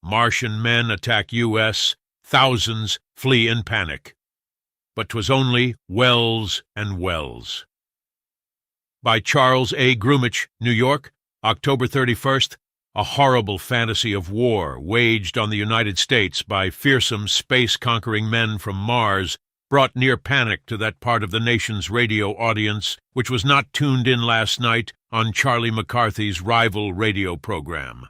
Martian men attack U.S., thousands flee in panic. But 'twas only Wells and Wells. By Charles A. Grumich, New York, October 31st, a horrible fantasy of war waged on the United States by fearsome space-conquering men from Mars brought near panic to that part of the nation's radio audience which was not tuned in last night on Charlie McCarthy's rival radio program.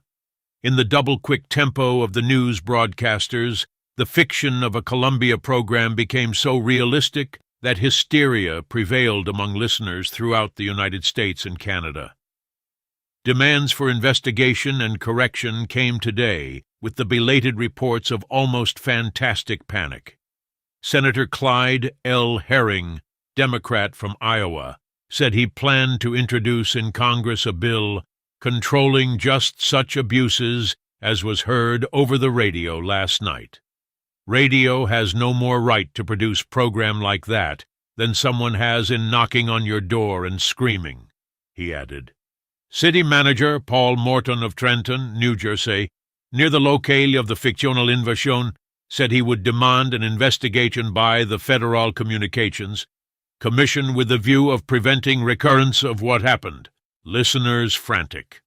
In the double-quick tempo of the news broadcasters, the fiction of a Columbia program became so realistic that hysteria prevailed among listeners throughout the United States and Canada. Demands for investigation and correction came today with the belated reports of almost fantastic panic. Senator Clyde L. Herring, Democrat from Iowa, said he planned to introduce in Congress a bill controlling just such abuses as was heard over the radio last night. Radio has no more right to produce program like that than someone has in knocking on your door and screaming, he added. City Manager Paul Morton of Trenton, New Jersey, near the locale of the fictional invasion, said he would demand an investigation by the Federal Communications Commission with the view of preventing recurrence of what happened. Listeners frantic.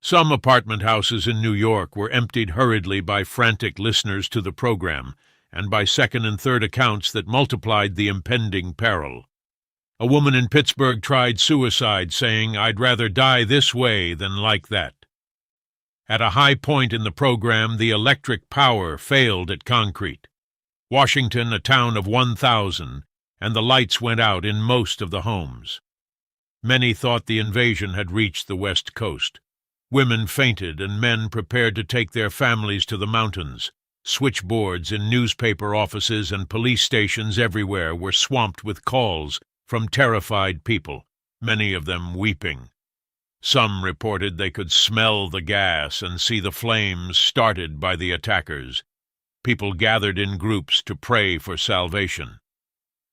Some apartment houses in New York were emptied hurriedly by frantic listeners to the program, and by second and third accounts that multiplied the impending peril. A woman in Pittsburgh tried suicide, saying, "I'd rather die this way than like that." At a high point in the program, the electric power failed at Concrete, Washington, a town of 1,000, and the lights went out in most of the homes. Many thought the invasion had reached the West Coast. Women fainted and men prepared to take their families to the mountains. Switchboards in newspaper offices and police stations everywhere were swamped with calls from terrified people, many of them weeping. Some reported they could smell the gas and see the flames started by the attackers. People gathered in groups to pray for salvation.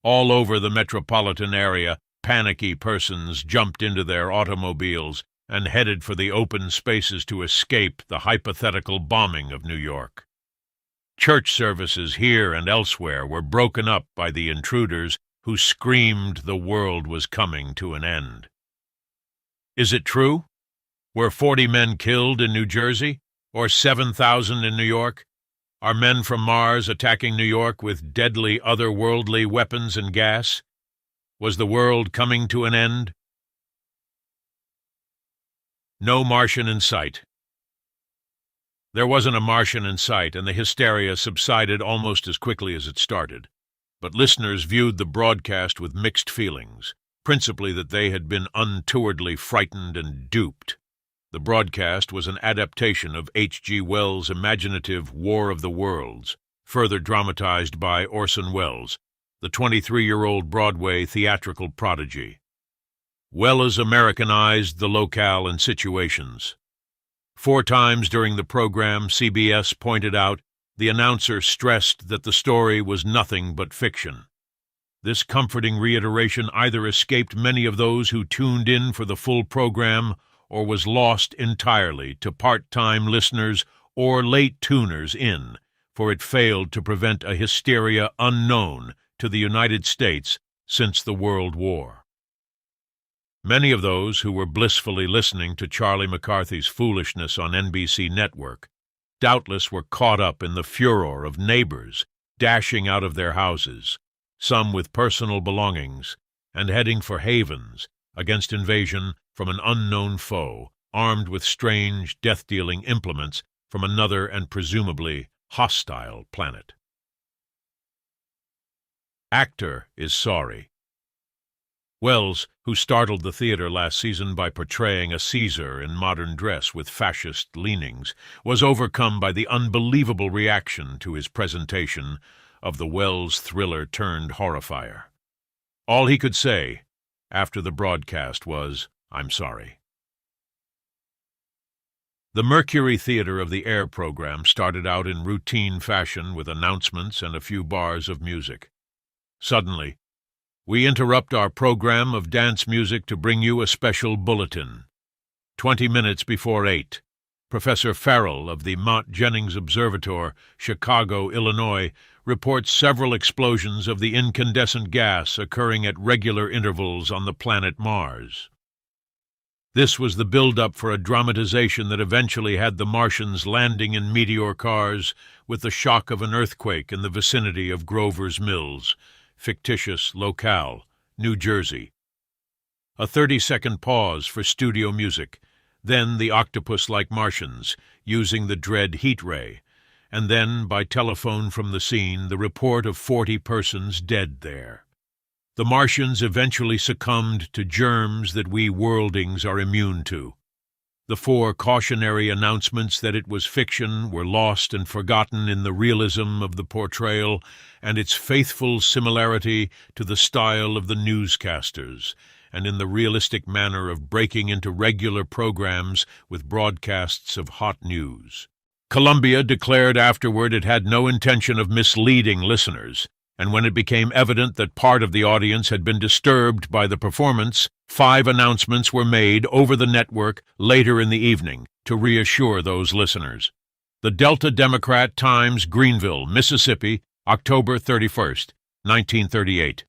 All over the metropolitan area, panicky persons jumped into their automobiles and headed for the open spaces to escape the hypothetical bombing of New York. Church services here and elsewhere were broken up by the intruders who screamed the world was coming to an end. Is it true? Were 40 men killed in New Jersey, or 7,000 in New York? Are men from Mars attacking New York with deadly otherworldly weapons and gas? Was the world coming to an end? No Martian in sight. There wasn't a Martian in sight, and the hysteria subsided almost as quickly as it started. But listeners viewed the broadcast with mixed feelings, principally that they had been untowardly frightened and duped. The broadcast was an adaptation of H.G. Wells' imaginative War of the Worlds, further dramatized by Orson Welles, the 23-year-old Broadway theatrical prodigy. Welles Americanized the locale and situations. 4 times during the program, CBS pointed out the announcer stressed that the story was nothing but fiction. This comforting reiteration either escaped many of those who tuned in for the full program or was lost entirely to part-time listeners or late tuners in, for it failed to prevent a hysteria unknown to the United States since the World War. Many of those who were blissfully listening to Charlie McCarthy's foolishness on NBC Network doubtless were caught up in the furor of neighbors dashing out of their houses, some with personal belongings, and heading for havens against invasion from an unknown foe, armed with strange, death-dealing implements from another and presumably hostile planet. Actor is sorry. Welles, who startled the theater last season by portraying a Caesar in modern dress with fascist leanings, was overcome by the unbelievable reaction to his presentation of the Welles thriller turned horrifier. All he could say after the broadcast was, "I'm sorry." The Mercury Theater of the Air program started out in routine fashion with announcements and a few bars of music. Suddenly, we interrupt our program of dance music to bring you a special bulletin. 20 minutes before 8, Professor Farrell of the Mont Jennings Observatory, Chicago, Illinois, reports several explosions of the incandescent gas occurring at regular intervals on the planet Mars. This was the build-up for a dramatization that eventually had the Martians landing in meteor cars with the shock of an earthquake in the vicinity of Grover's Mills, fictitious locale, New Jersey. A 30-second pause for studio music, then the octopus-like Martians, using the dread heat ray, and then, by telephone from the scene, the report of 40 persons dead there. The Martians eventually succumbed to germs that we worldlings are immune to. The 4 cautionary announcements that it was fiction were lost and forgotten in the realism of the portrayal and its faithful similarity to the style of the newscasters, and in the realistic manner of breaking into regular programs with broadcasts of hot news. Columbia declared afterward it had no intention of misleading listeners, and when it became evident that part of the audience had been disturbed by the performance, 5 announcements were made over the network later in the evening to reassure those listeners. The Delta Democrat Times, Greenville, Mississippi, October 31st, 1938.